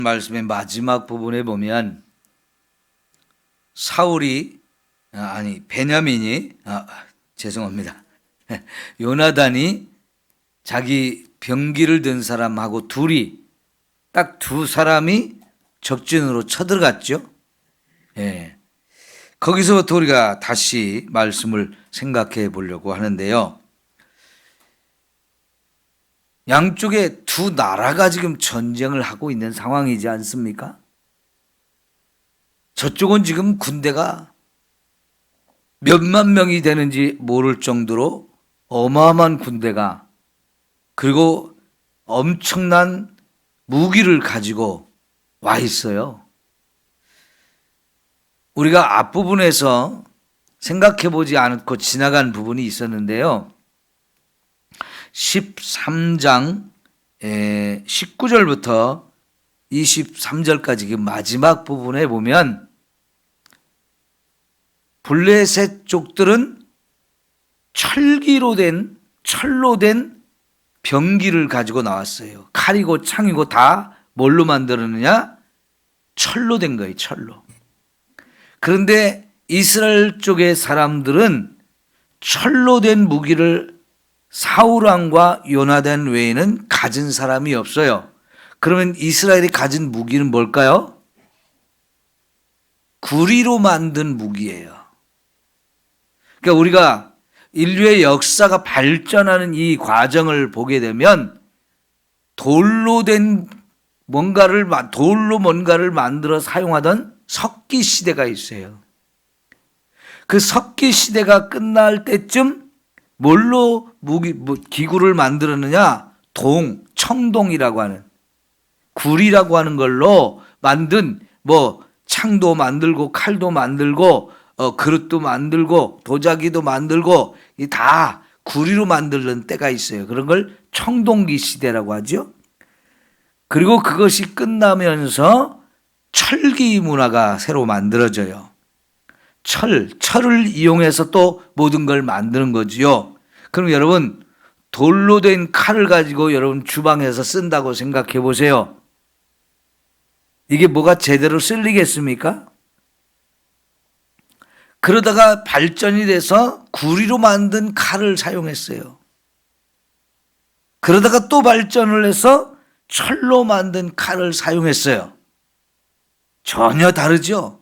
말씀의 마지막 부분에 보면 베냐민이 죄송합니다. 요나단이 자기 병기를 든 사람하고 둘이 딱 두 사람이 적진으로 쳐들어갔죠. 거기서부터 우리가 다시 말씀을 생각해 보려고 하는데요. 양쪽에 두 나라가 지금 전쟁을 하고 있는 상황이지 않습니까? 저쪽은 지금 군대가 몇만 명이 되는지 모를 정도로 어마어마한 군대가, 그리고 엄청난 무기를 가지고 와 있어요. 우리가 앞부분에서 생각해 보지 않고 지나간 부분이 있었는데요. 13장 19절부터 23절까지 그 마지막 부분에 보면 블레셋 족들은 철로 된 병기를 가지고 나왔어요. 칼이고 창이고 다 뭘로 만들었느냐? 철로 된 거예요. 철로. 그런데 이스라엘 쪽의 사람들은 철로 된 무기를 사울왕과 요나단 외에는 가진 사람이 없어요. 그러면 이스라엘이 가진 무기는 뭘까요? 구리로 만든 무기예요. 그러니까 우리가 인류의 역사가 발전하는 이 과정을 보게 되면 돌로 뭔가를 만들어 사용하던 석기 시대가 있어요. 그 석기 시대가 끝날 때쯤 뭘로 기구를 만들었느냐? 청동이라고 하는, 구리라고 하는 걸로 만든 창도 만들고 칼도 만들고 그릇도 만들고 도자기도 만들고 다 구리로 만드는 때가 있어요. 그런 걸 청동기 시대라고 하죠. 그리고 그것이 끝나면서 철기 문화가 새로 만들어져요. 철을 이용해서 또 모든 걸 만드는 거지요. 그럼 여러분, 돌로 된 칼을 가지고 여러분 주방에서 쓴다고 생각해 보세요. 이게 뭐가 제대로 쓸리겠습니까? 그러다가 발전이 돼서 구리로 만든 칼을 사용했어요. 그러다가 또 발전을 해서 철로 만든 칼을 사용했어요. 전혀 다르죠?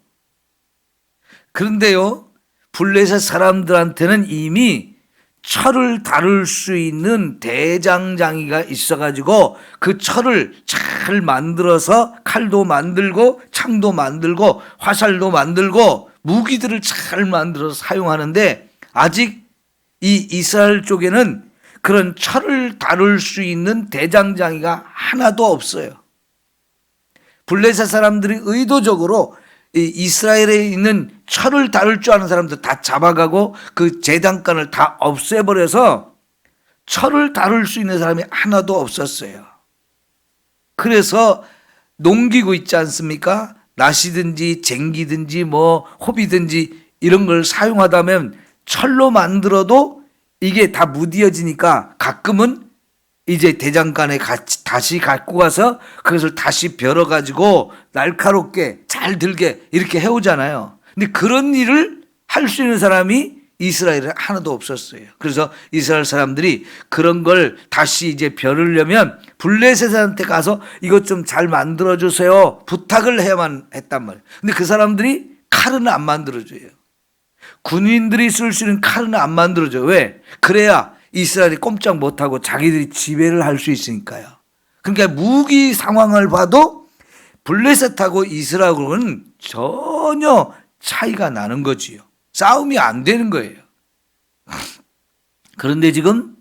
그런데요, 블레셋 사람들한테는 이미 철을 다룰 수 있는 대장장이가 있어가지고 그 철을 잘 만들어서 칼도 만들고 창도 만들고 화살도 만들고 무기들을 잘 만들어서 사용하는데, 아직 이 이스라엘 쪽에는 그런 철을 다룰 수 있는 대장장이가 하나도 없어요. 블레셋 사람들이 의도적으로 이스라엘에 있는 철을 다룰 줄 아는 사람들 다 잡아가고 그 제장간을 다 없애버려서 철을 다룰 수 있는 사람이 하나도 없었어요. 그래서 농기구 있지 않습니까? 낫이든지 쟁기든지 호비든지 이런 걸 사용하다면 철로 만들어도 이게 다 무디어지니까 가끔은 이제 대장간에 다시 갖고 가서 그것을 다시 벼러가지고 날카롭게 잘 들게 이렇게 해오잖아요. 근데 그런 일을 할 수 있는 사람이 이스라엘에 하나도 없었어요. 그래서 이스라엘 사람들이 그런 걸 다시 이제 벼르려면 블레셋한테 가서 이것 좀 잘 만들어주세요 부탁을 해야만 했단 말이에요. 근데 그 사람들이 칼은 안 만들어줘요. 군인들이 쓸 수 있는 칼은 안 만들어줘요. 왜? 그래야 이스라엘이 꼼짝 못하고 자기들이 지배를 할 수 있으니까요. 그러니까 무기 상황을 봐도 블레셋하고 이스라엘은 전혀 차이가 나는 거지요. 싸움이 안 되는 거예요. 그런데 지금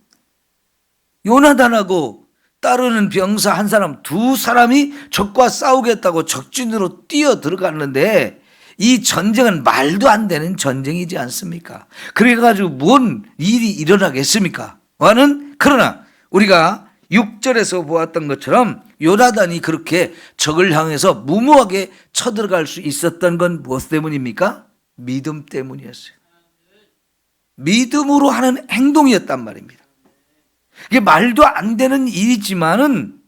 요나단하고 따르는 병사 한 사람, 두 사람이 적과 싸우겠다고 적진으로 뛰어 들어갔는데 이 전쟁은 말도 안 되는 전쟁이지 않습니까? 그래가지고 뭔 일이 일어나겠습니까? 그러나 우리가 6절에서 보았던 것처럼 요나단이 그렇게 적을 향해서 무모하게 쳐들어갈 수 있었던 건 무엇 때문입니까? 믿음 때문이었어요. 믿음으로 하는 행동이었단 말입니다. 이게 말도 안 되는 일이지만은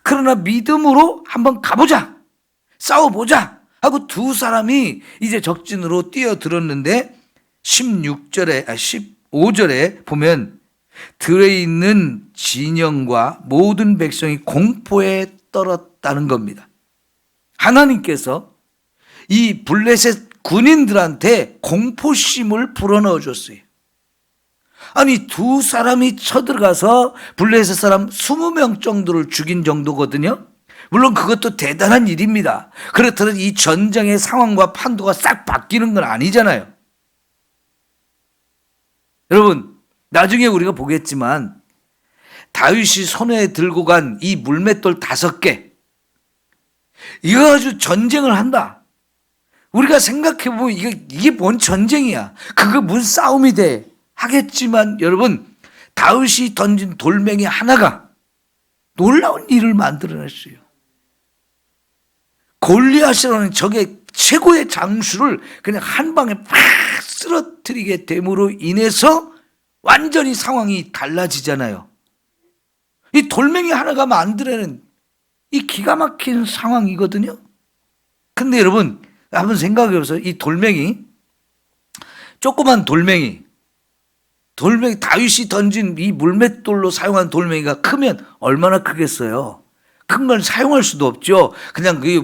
그러나 믿음으로 한번 가보자. 싸워보자 하고 두 사람이 이제 적진으로 뛰어들었는데 15절에 보면 들에 있는 진영과 모든 백성이 공포에 떨었다는 겁니다. 하나님께서 이 블레셋 군인들한테 공포심을 불어넣어 줬어요. 아니 두 사람이 쳐들어가서 블레셋 사람 20명 정도를 죽인 정도거든요. 물론 그것도 대단한 일입니다. 그렇다면 이 전쟁의 상황과 판도가 싹 바뀌는 건 아니잖아요. 여러분 나중에 우리가 보겠지만 다윗이 손에 들고 간 이 물맷돌 5개 이거 가지고 전쟁을 한다. 우리가 생각해보면 이게 뭔 전쟁이야. 그거 무슨 싸움이 돼. 하겠지만 여러분 다윗이 던진 돌멩이 하나가 놀라운 일을 만들어냈어요. 골리앗이라는 적의 최고의 장수를 그냥 한 방에 팍 쓰러뜨리게 됨으로 인해서 완전히 상황이 달라지잖아요. 이 돌멩이 하나가 만들어낸 이 기가 막힌 상황이거든요. 근데 여러분 한번 생각해보세요. 이 돌멩이, 조그만 돌멩이 다윗이 던진 이 물맷돌로 사용한 돌멩이가 크면 얼마나 크겠어요. 큰 건 사용할 수도 없죠. 그냥 그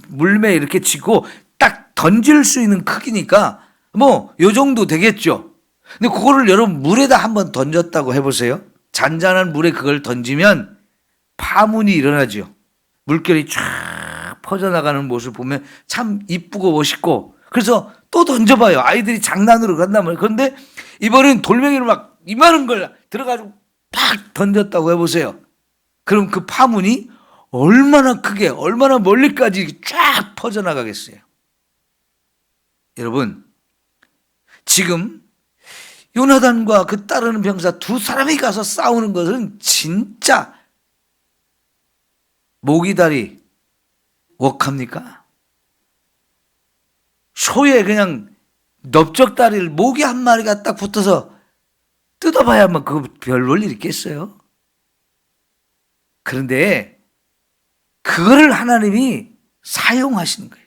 물매 이렇게 치고 딱 던질 수 있는 크기니까 뭐 요 정도 되겠죠. 근데 그거를 여러분 물에다 한번 던졌다고 해보세요. 잔잔한 물에 그걸 던지면 파문이 일어나죠. 물결이 쫙 퍼져나가는 모습을 보면 참 이쁘고 멋있고, 그래서 또 던져봐요. 아이들이 장난으로 간단 말이에요. 그런데 이번엔 돌멩이를 막 이만한 걸 들어가지고 팍 던졌다고 해보세요. 그럼 그 파문이 얼마나 크게 얼마나 멀리까지 쫙 퍼져나가겠어요. 여러분 지금 요나단과 그 따르는 병사 두 사람이 가서 싸우는 것은 진짜 모기다리 웍합니까? 소에 그냥 넓적다리를 모기 한 마리가 딱 붙어서 뜯어봐야만 그거 별 볼 일 있겠어요? 그런데 그거를 하나님이 사용하시는 거예요.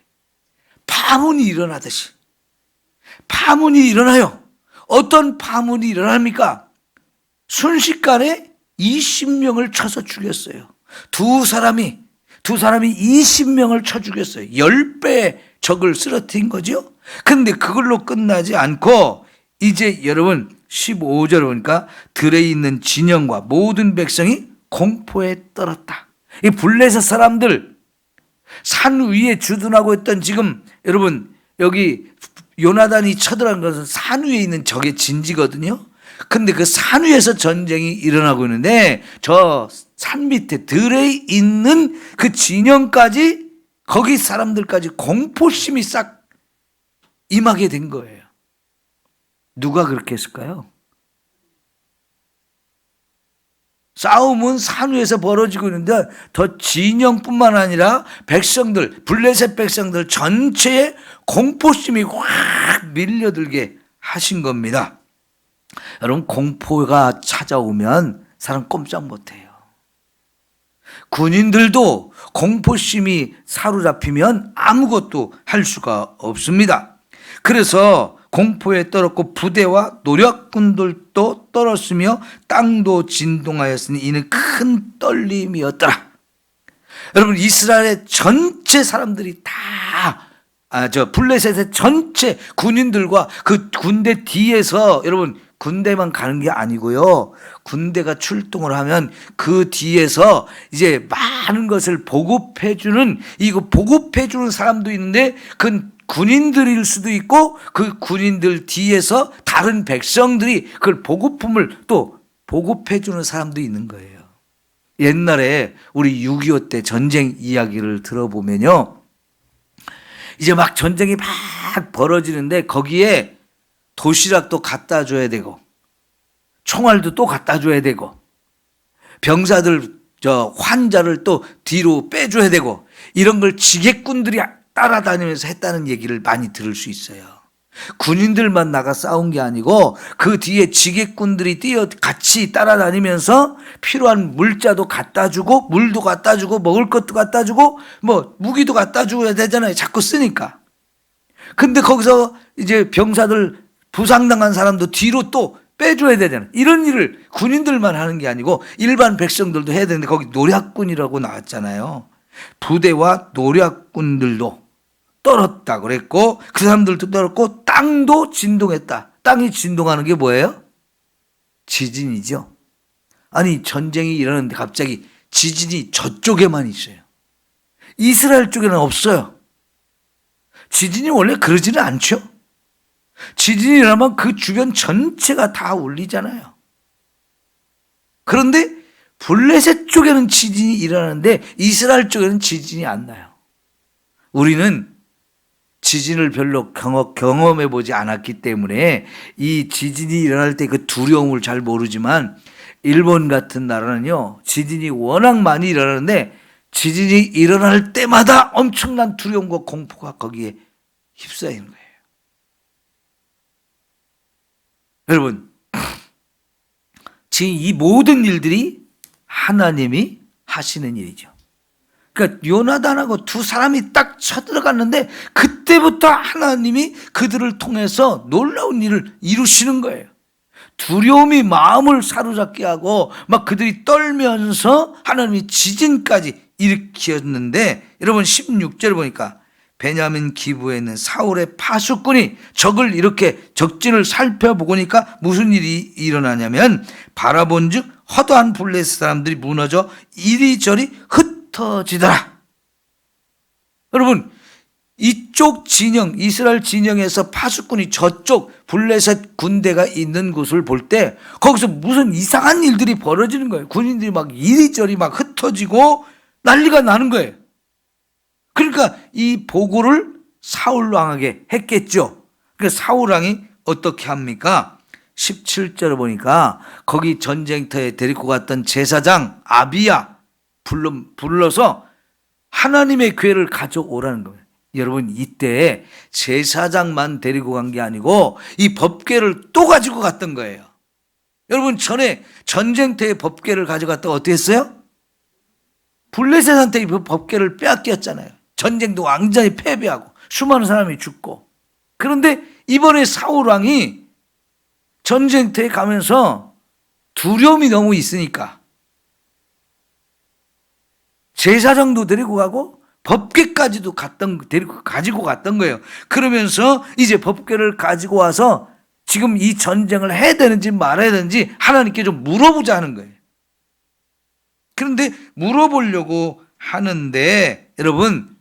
파문이 일어나듯이. 파문이 일어나요. 어떤 파문이 일어납니까? 순식간에 20명을 쳐서 죽였어요. 두 사람이 20명을 쳐 죽였어요. 10배 적을 쓰러뜨린 거죠. 근데 그걸로 끝나지 않고 이제 여러분 15절 보니까 들에 있는 진영과 모든 백성이 공포에 떨었다. 이 블레셋 사람들 산 위에 주둔하고 있던, 지금 여러분 여기 요나단이 쳐들어간 것은 산 위에 있는 적의 진지거든요. 근데 그 산 위에서 전쟁이 일어나고 있는데 저 산 밑에 들에 있는 그 진영까지, 거기 사람들까지 공포심이 싹 임하게 된 거예요. 누가 그렇게 했을까요? 싸움은 산 위에서 벌어지고 있는데 더 진영뿐만 아니라 백성들, 블레셋 백성들 전체에 공포심이 확 밀려들게 하신 겁니다. 여러분 공포가 찾아오면 사람 꼼짝 못해요. 군인들도 공포심이 사로잡히면 아무것도 할 수가 없습니다. 그래서 공포에 떨었고 부대와 노략군들도 떨었으며 땅도 진동하였으니 이는 큰 떨림이었더라. 여러분 이스라엘의 전체 사람들이 다 블레셋의 전체 군인들과 그 군대 뒤에서, 여러분 군대만 가는 게 아니고요, 군대가 출동을 하면 그 뒤에서 이제 많은 것을 보급해주는, 이거 보급해주는 사람도 있는데 그 군인들일 수도 있고 그 군인들 뒤에서 다른 백성들이 그걸 보급품을 또 보급해주는 사람도 있는 거예요. 옛날에 우리 6.25 때 전쟁 이야기를 들어보면요, 이제 막 전쟁이 막 벌어지는데 거기에 도시락도 갖다 줘야 되고 총알도 또 갖다 줘야 되고 병사들 환자를 또 뒤로 빼줘야 되고, 이런 걸 지객꾼들이 따라다니면서 했다는 얘기를 많이 들을 수 있어요. 군인들만 나가 싸운 게 아니고 그 뒤에 지게꾼들이 같이 따라다니면서 필요한 물자도 갖다 주고 물도 갖다 주고 먹을 것도 갖다 주고 뭐 무기도 갖다 줘야 되잖아요. 자꾸 쓰니까. 근데 거기서 이제 병사들 부상당한 사람도 뒤로 또 빼줘야 되잖아요. 이런 일을 군인들만 하는 게 아니고 일반 백성들도 해야 되는데 거기 노략군이라고 나왔잖아요. 부대와 노략군들도 떨었다 그랬고 그 사람들도 떨었고 땅도 진동했다. 땅이 진동하는 게 뭐예요? 지진이죠. 아니 전쟁이 일어났는데 갑자기 지진이 저쪽에만 있어요. 이스라엘 쪽에는 없어요. 지진이 원래 그러지는 않죠. 지진이 일어나면 그 주변 전체가 다 울리잖아요. 그런데 블레셋 쪽에는 지진이 일어나는데 이스라엘 쪽에는 지진이 안 나요. 우리는 지진을 별로 경험해 보지 않았기 때문에 이 지진이 일어날 때 그 두려움을 잘 모르지만 일본 같은 나라는요, 지진이 워낙 많이 일어나는데 지진이 일어날 때마다 엄청난 두려움과 공포가 거기에 휩싸이는 거예요. 여러분, 지금 이 모든 일들이 하나님이 하시는 일이죠. 그러니까 요나단하고 두 사람이 딱 쳐들어갔는데 그때부터 하나님이 그들을 통해서 놀라운 일을 이루시는 거예요. 두려움이 마음을 사로잡게 하고 막 그들이 떨면서 하나님이 지진까지 일으켰는데, 여러분 16절 보니까 베냐민 기브에 있는 사울의 파수꾼이 적을 이렇게 적진을 살펴보니까 무슨 일이 일어나냐면 바라본즉 허다한 블레셋 사람들이 무너져 이리저리 흩어지더라. 여러분, 이쪽 진영, 이스라엘 진영에서 파수꾼이 저쪽 블레셋 군대가 있는 곳을 볼 때 거기서 무슨 이상한 일들이 벌어지는 거예요. 군인들이 막 이리저리 막 흩어지고 난리가 나는 거예요. 그러니까 이 보고를 사울 왕에게 했겠죠. 그래서 사울 왕이 어떻게 합니까? 17절을 보니까 거기 전쟁터에 데리고 갔던 제사장 아비야 불러서 하나님의 궤를 가져오라는 거예요. 여러분, 이때 제사장만 데리고 간 게 아니고 이 법궤를 또 가지고 갔던 거예요. 여러분, 전에 전쟁터에 법궤를 가져갔다가 어떻게 했어요? 블레셋한테 이 법궤를 빼앗겼잖아요. 전쟁도 완전히 패배하고 수많은 사람이 죽고. 그런데 이번에 사울 왕이 전쟁터에 가면서 두려움이 너무 있으니까 제사장도 데리고 가고 법궤까지도 가지고 갔던 거예요. 그러면서 이제 법궤를 가지고 와서 지금 이 전쟁을 해야 되는지 말아야 되는지 하나님께 좀 물어보자 하는 거예요. 그런데 물어보려고 하는데 여러분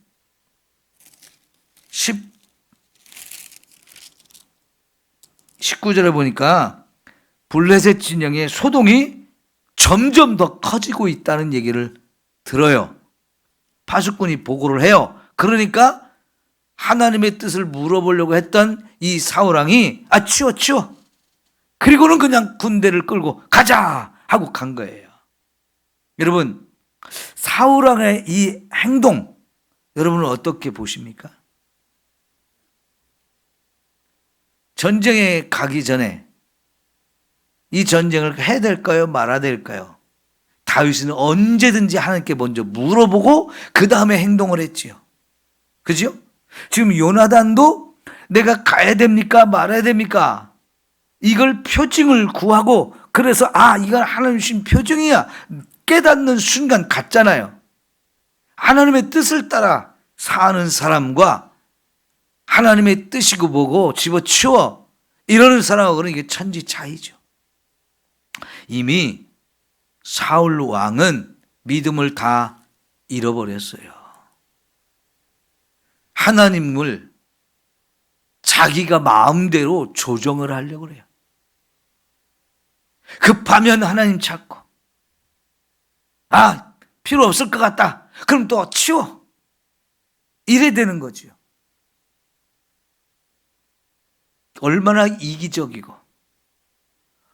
19절에 보니까 블레셋 진영의 소동이 점점 더 커지고 있다는 얘기를 들어요. 파수꾼이 보고를 해요. 그러니까 하나님의 뜻을 물어보려고 했던 이 사울왕이 치워. 그리고는 그냥 군대를 끌고 가자 하고 간 거예요. 여러분, 사울왕의 이 행동 여러분은 어떻게 보십니까? 전쟁에 가기 전에 이 전쟁을 해야 될까요? 말아야 될까요? 다윗은 언제든지 하나님께 먼저 물어보고 그 다음에 행동을 했지요. 그죠? 지금 요나단도 내가 가야 됩니까? 말아야 됩니까? 이걸 표징을 구하고 그래서 이건 하나님 주신 표징이야 깨닫는 순간 갔잖아요. 하나님의 뜻을 따라 사는 사람과 하나님의 뜻이고 보고 집어치워 이러는 사람하고는 이게 천지 차이죠. 이미 사울 왕은 믿음을 다 잃어버렸어요. 하나님을 자기가 마음대로 조정을 하려고 그래요. 급하면 하나님 찾고 필요 없을 것 같다. 그럼 또 치워. 이래 되는 거죠. 얼마나 이기적이고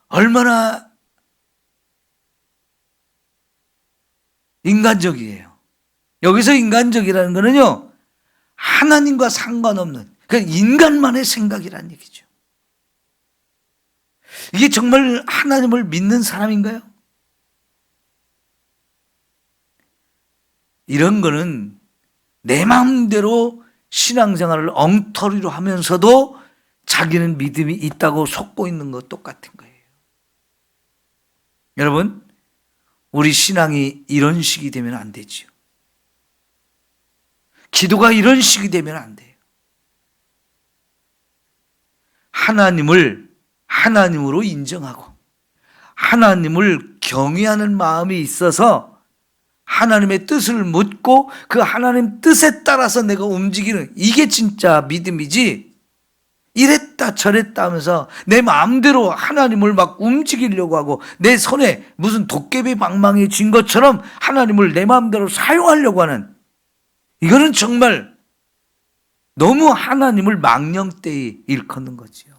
얼마나 인간적이에요. 여기서 인간적이라는 거는요, 하나님과 상관없는 그러니까 인간만의 생각이란 얘기죠. 이게 정말 하나님을 믿는 사람인가요? 이런 거는 내 마음대로 신앙생활을 엉터리로 하면서도 자기는 믿음이 있다고 속고 있는 거 똑같은 거예요. 여러분, 우리 신앙이 이런 식이 되면 안 되지요. 기도가 이런 식이 되면 안 돼요. 하나님을 하나님으로 인정하고 하나님을 경외하는 마음이 있어서 하나님의 뜻을 묻고 그 하나님 뜻에 따라서 내가 움직이는, 이게 진짜 믿음이지, 이랬다 저랬다 하면서 내 마음대로 하나님을 막 움직이려고 하고 내 손에 무슨 도깨비 방망이 쥔 것처럼 하나님을 내 마음대로 사용하려고 하는, 이거는 정말 너무 하나님을 망령되이 일컫는 거지요.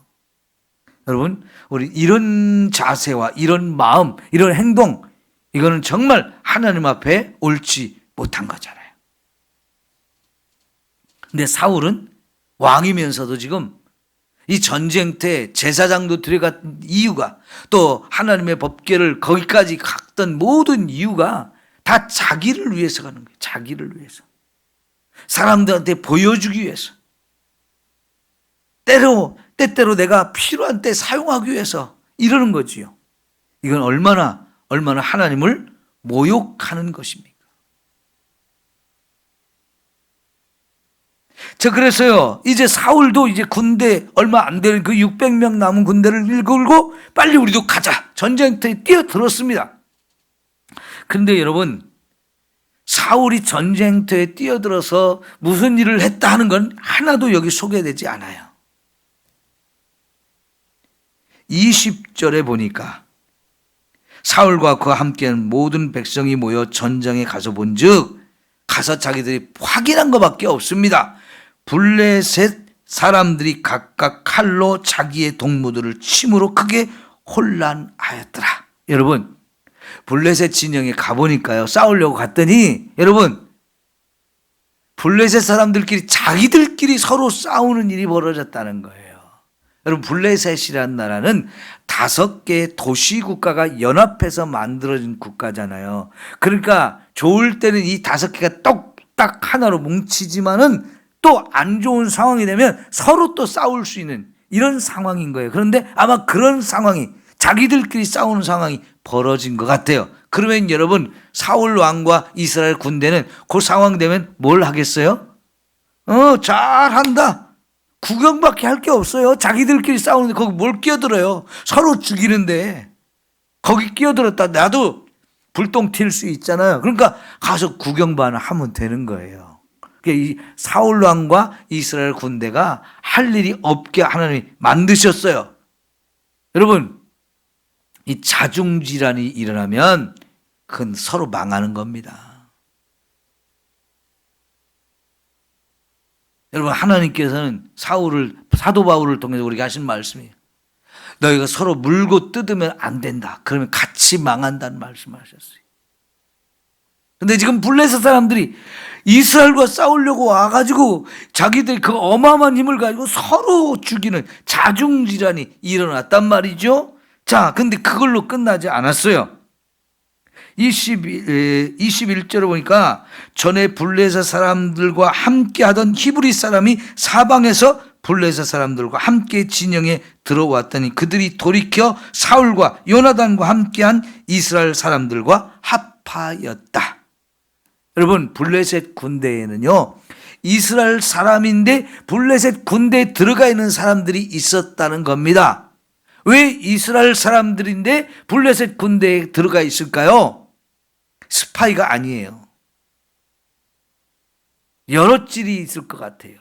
여러분, 우리 이런 자세와 이런 마음, 이런 행동, 이거는 정말 하나님 앞에 옳지 못한 거잖아요. 근데 사울은 왕이면서도 지금 이 전쟁터에 제사장도 들어간 이유가, 또 하나님의 법궤를 거기까지 갔던 모든 이유가 다 자기를 위해서 가는 거예요. 자기를 위해서. 사람들한테 보여주기 위해서. 때때로 내가 필요한 때 사용하기 위해서 이러는 거지요. 이건 얼마나 하나님을 모욕하는 것입니까? 그래서요, 이제 사울도 이제 군대 얼마 안 되는 그 600명 남은 군대를 일굴고 빨리 우리도 가자, 전쟁터에 뛰어들었습니다. 근데 여러분, 사울이 전쟁터에 뛰어들어서 무슨 일을 했다 하는 건 하나도 여기 소개되지 않아요. 20절에 보니까 사울과 그와 함께하는 모든 백성이 모여 전장에 가서 본즉, 가서 자기들이 확인한 것밖에 없습니다. 블레셋 사람들이 각각 칼로 자기의 동무들을 침으로 크게 혼란하였더라. 여러분, 블레셋 진영에 가보니까요, 싸우려고 갔더니 여러분, 블레셋 사람들끼리 자기들끼리 서로 싸우는 일이 벌어졌다는 거예요. 여러분, 블레셋이라는 나라는 5개의 도시 국가가 연합해서 만들어진 국가잖아요. 그러니까 좋을 때는 이 5개가 똑딱 하나로 뭉치지만은 또 안 좋은 상황이 되면 서로 또 싸울 수 있는 이런 상황인 거예요. 그런데 아마 그런 상황이, 자기들끼리 싸우는 상황이 벌어진 것 같아요. 그러면 여러분, 사울 왕과 이스라엘 군대는 그 상황 되면 뭘 하겠어요? 잘한다. 구경밖에 할 게 없어요. 자기들끼리 싸우는데 거기 뭘 끼어들어요. 서로 죽이는데 거기 끼어들었다 나도 불똥 튈 수 있잖아요. 그러니까 가서 구경만 하면 되는 거예요. 이 사울 왕과 이스라엘 군대가 할 일이 없게 하나님이 만드셨어요. 여러분, 이 자중질환이 일어나면 그건 서로 망하는 겁니다. 여러분, 하나님께서는 사도 바울을 통해서 우리에게 하신 말씀이에요. 너희가 서로 물고 뜯으면 안 된다. 그러면 같이 망한다는 말씀을 하셨어요. 근데 지금 블레셋 사람들이 이스라엘과 싸우려고 와가지고 자기들이 그 어마어마한 힘을 가지고 서로 죽이는 자중질환이 일어났단 말이죠. 자, 근데 그걸로 끝나지 않았어요. 21절에 보니까 전에 블레셋 사람들과 함께 하던 히브리 사람이 사방에서 블레셋 사람들과 함께 진영에 들어왔더니 그들이 돌이켜 사울과 요나단과 함께한 이스라엘 사람들과 합하였다. 여러분, 블레셋 군대에는요, 이스라엘 사람인데 블레셋 군대에 들어가 있는 사람들이 있었다는 겁니다. 왜 이스라엘 사람들인데 블레셋 군대에 들어가 있을까요? 스파이가 아니에요. 여러 찔이 있을 것 같아요.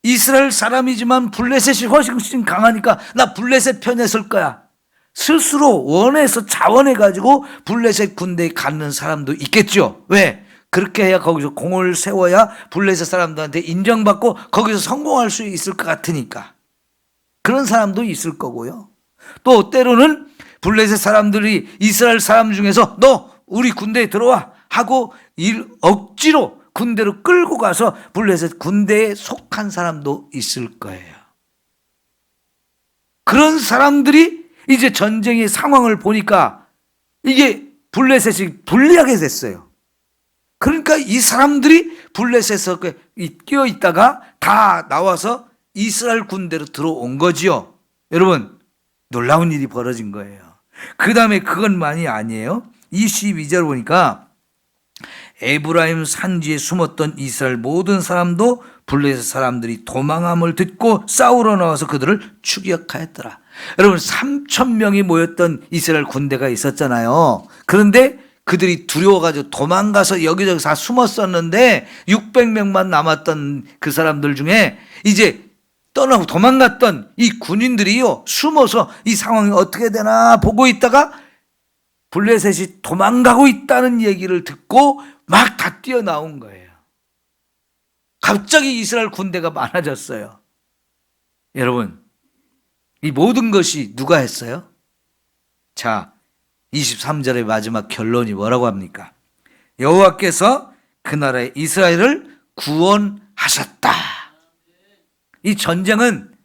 이스라엘 사람이지만 블레셋이 훨씬 강하니까 나 블레셋 편에 설 거야. 스스로 원해서 자원해가지고 블레셋 군대에 갖는 사람도 있겠죠. 왜? 그렇게 해야 거기서 공을 세워야 블레셋 사람들한테 인정받고 거기서 성공할 수 있을 것 같으니까. 그런 사람도 있을 거고요. 또 때로는 블레셋 사람들이 이스라엘 사람 중에서 너 우리 군대에 들어와 하고 억지로 군대로 끌고 가서 블레셋 군대에 속한 사람도 있을 거예요. 그런 사람들이 이제 전쟁의 상황을 보니까 이게 블레셋이 불리하게 됐어요. 그러니까 이 사람들이 블레셋에 끼어 있다가 다 나와서 이스라엘 군대로 들어온 거지요. 여러분, 놀라운 일이 벌어진 거예요. 그 다음에 그것만이 아니에요. 22절 보니까 에브라임 산지에 숨었던 이스라엘 모든 사람도 블레셋 사람들이 도망함을 듣고 싸우러 나와서 그들을 추격하였더라. 여러분, 3,000명이 모였던 이스라엘 군대가 있었잖아요. 그런데 그들이 두려워가지고 도망가서 여기저기 다 숨었었는데 600명만 남았던 그 사람들 중에 이제 떠나고 도망갔던 이 군인들이요, 숨어서 이 상황이 어떻게 되나 보고 있다가 블레셋이 도망가고 있다는 얘기를 듣고 막 다 뛰어나온 거예요. 갑자기 이스라엘 군대가 많아졌어요. 여러분, 이 모든 것이 누가 했어요? 자, 23절의 마지막 결론이 뭐라고 합니까? 여호와께서 그 나라의 이스라엘을 구원하셨다. 이 전쟁은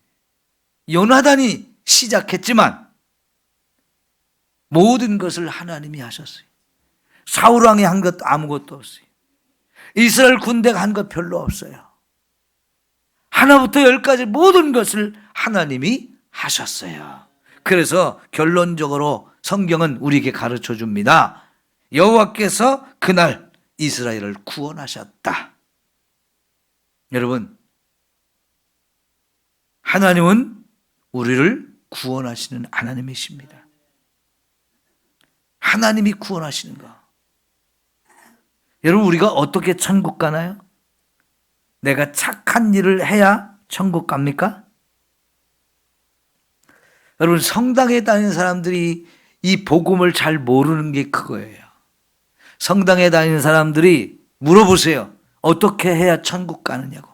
요나단이 시작했지만 모든 것을 하나님이 하셨어요. 사울 왕이 한 것 아무것도 없어요. 이스라엘 군대가 한 것 별로 없어요. 하나부터 열까지 모든 것을 하나님이 하셨어요. 그래서 결론적으로 성경은 우리에게 가르쳐 줍니다. 여호와께서 그날 이스라엘을 구원하셨다. 여러분, 하나님은 우리를 구원하시는 하나님이십니다. 하나님이 구원하시는 거. 여러분, 우리가 어떻게 천국 가나요? 내가 착한 일을 해야 천국 갑니까? 여러분, 성당에 다니는 사람들이 이 복음을 잘 모르는 게 그거예요. 성당에 다니는 사람들이 물어보세요. 어떻게 해야 천국 가느냐고.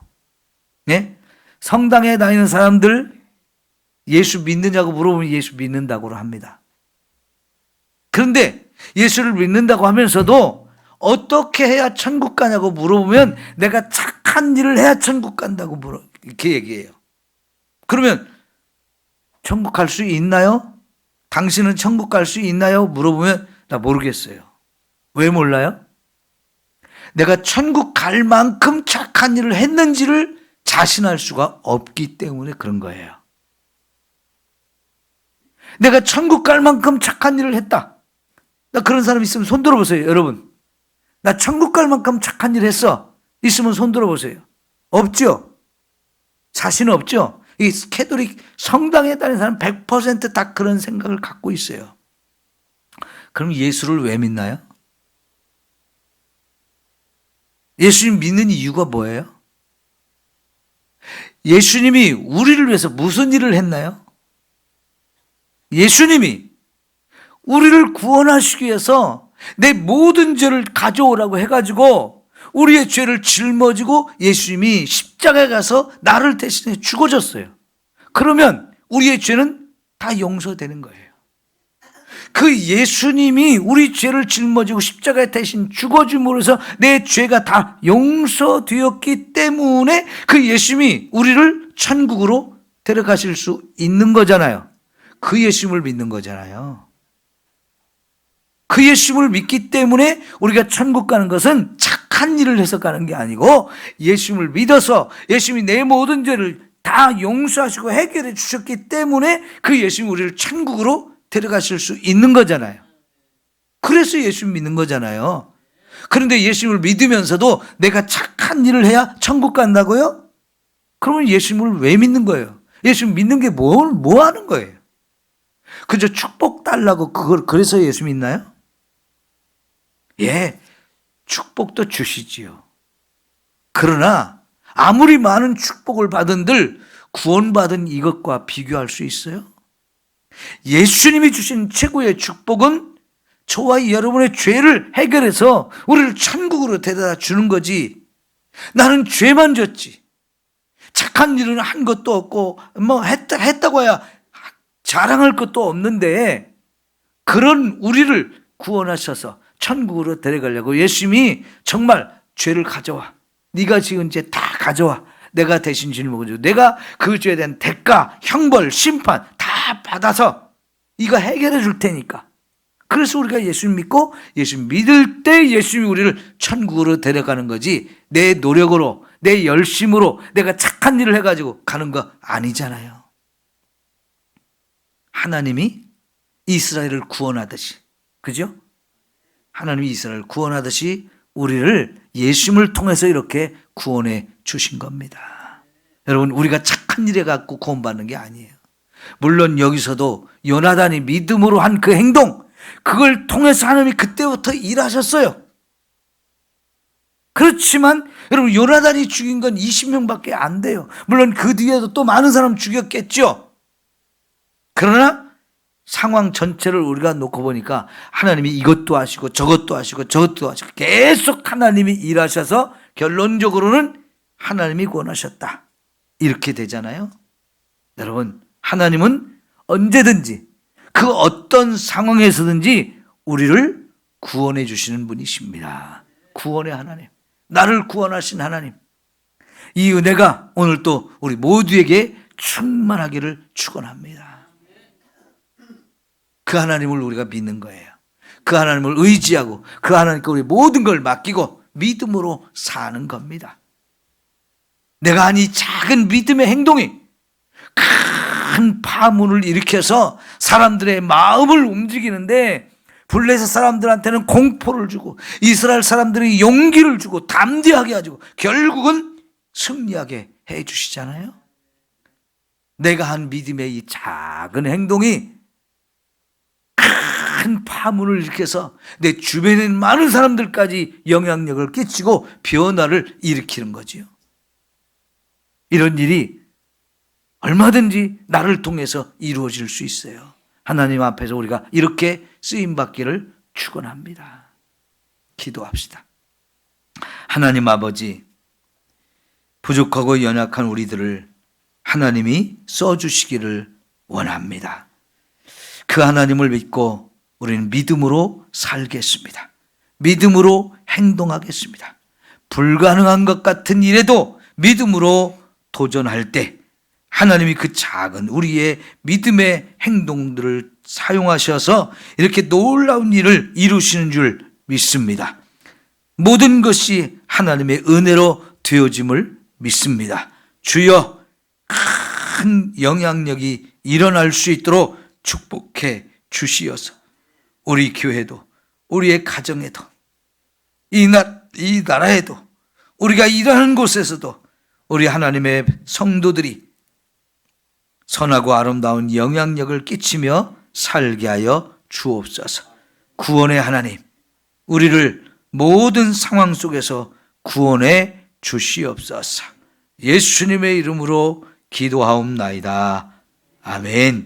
네? 성당에 다니는 사람들 예수 믿느냐고 물어보면 예수 믿는다고 합니다. 그런데 예수를 믿는다고 하면서도 어떻게 해야 천국 가냐고 물어보면 내가 착한 일을 해야 천국 간다고 이렇게 얘기해요. 그러면 천국 갈 수 있나요? 당신은 천국 갈 수 있나요? 물어보면 나 모르겠어요. 왜 몰라요? 내가 천국 갈 만큼 착한 일을 했는지를 자신할 수가 없기 때문에 그런 거예요. 내가 천국 갈 만큼 착한 일을 했다. 나 그런 사람 있으면 손 들어보세요, 여러분. 나 천국 갈 만큼 착한 일 했어. 있으면 손 들어보세요. 없죠? 자신 없죠? 이 캐톨릭 성당에 다니는 사람 100% 다 그런 생각을 갖고 있어요. 그럼 예수를 왜 믿나요? 예수님 믿는 이유가 뭐예요? 예수님이 우리를 위해서 무슨 일을 했나요? 예수님이 우리를 구원하시기 위해서 내 모든 죄를 가져오라고 해가지고 우리의 죄를 짊어지고 예수님이 십자가에 가서 나를 대신해 죽어졌어요. 그러면 우리의 죄는 다 용서되는 거예요. 그 예수님이 우리 죄를 짊어지고 십자가에 대신 죽어줌으로 해서 내 죄가 다 용서되었기 때문에 그 예수님이 우리를 천국으로 데려가실 수 있는 거잖아요. 그 예수님을 믿는 거잖아요. 그 예수님을 믿기 때문에 우리가 천국 가는 것은 착한 일을 해서 가는 게 아니고 예수님을 믿어서 예수님이 내 모든 죄를 다 용서하시고 해결해 주셨기 때문에 그 예수님이 우리를 천국으로 데려가실 수 있는 거잖아요. 그래서 예수님 믿는 거잖아요. 그런데 예수님을 믿으면서도 내가 착한 일을 해야 천국 간다고요? 그러면 예수님을 왜 믿는 거예요? 예수님 믿는 게 뭐 하는 거예요? 그저 축복 달라고 그래서 예수 믿나요? 예, 축복도 주시지요. 그러나 아무리 많은 축복을 받은들 구원받은 이것과 비교할 수 있어요? 예수님이 주신 최고의 축복은 저와 여러분의 죄를 해결해서 우리를 천국으로 데려다 주는 거지. 나는 죄만 졌지. 착한 일은 한 것도 없고 했다고 해야 자랑할 것도 없는데 그런 우리를 구원하셔서 천국으로 데려가려고 예수님이 정말 죄를 가져와. 네가 지은 죄 다 가져와. 내가 대신 짊어지고 내가 그 죄에 대한 대가, 형벌, 심판 다 받아서 이거 해결해 줄 테니까. 그래서 우리가 예수님 믿고 예수님 믿을 때 예수님이 우리를 천국으로 데려가는 거지, 내 노력으로 내 열심으로 내가 착한 일을 해가지고 가는 거 아니잖아요. 하나님이 이스라엘을 구원하듯이, 그죠? 하나님이 이스라엘을 구원하듯이 우리를 예수님을 통해서 이렇게 구원해 주신 겁니다. 여러분, 우리가 착한 일에 갖고 구원받는 게 아니에요. 물론 여기서도 요나단이 믿음으로 한 그 행동, 그걸 통해서 하나님이 그때부터 일하셨어요. 그렇지만 여러분, 요나단이 죽인 건 20명밖에 안 돼요. 물론 그 뒤에도 또 많은 사람 죽였겠죠. 그러나 상황 전체를 우리가 놓고 보니까 하나님이 이것도 하시고 저것도 하시고 저것도 하시고 계속 하나님이 일하셔서 결론적으로는 하나님이 구원하셨다, 이렇게 되잖아요. 여러분, 하나님은 언제든지 그 어떤 상황에서든지 우리를 구원해 주시는 분이십니다. 구원의 하나님, 나를 구원하신 하나님, 이 은혜가 오늘 또 우리 모두에게 충만하기를 축원합니다. 그 하나님을 우리가 믿는 거예요. 그 하나님을 의지하고 그 하나님께 우리 모든 걸 맡기고 믿음으로 사는 겁니다. 내가 한 이 작은 믿음의 행동이 큰 파문을 일으켜서 사람들의 마음을 움직이는데, 블레셋 사람들한테는 공포를 주고 이스라엘 사람들이 용기를 주고 담대하게 해가지고 결국은 승리하게 해 주시잖아요. 내가 한 믿음의 이 작은 행동이 큰 파문을 일으켜서 내 주변에 있는 많은 사람들까지 영향력을 끼치고 변화를 일으키는 거지요. 이런 일이 얼마든지 나를 통해서 이루어질 수 있어요. 하나님 앞에서 우리가 이렇게 쓰임받기를 축원합니다. 기도합시다. 하나님 아버지, 부족하고 연약한 우리들을 하나님이 써주시기를 원합니다. 그 하나님을 믿고 우리는 믿음으로 살겠습니다. 믿음으로 행동하겠습니다. 불가능한 것 같은 일에도 믿음으로 도전할 때 하나님이 그 작은 우리의 믿음의 행동들을 사용하셔서 이렇게 놀라운 일을 이루시는 줄 믿습니다. 모든 것이 하나님의 은혜로 되어짐을 믿습니다. 주여, 큰 영향력이 일어날 수 있도록 축복해 주시어서 우리 교회도, 우리의 가정에도, 이 나라에도, 우리가 일하는 곳에서도 우리 하나님의 성도들이 선하고 아름다운 영향력을 끼치며 살게 하여 주옵소서. 구원의 하나님, 우리를 모든 상황 속에서 구원해 주시옵소서. 예수님의 이름으로 기도하옵나이다. 아멘.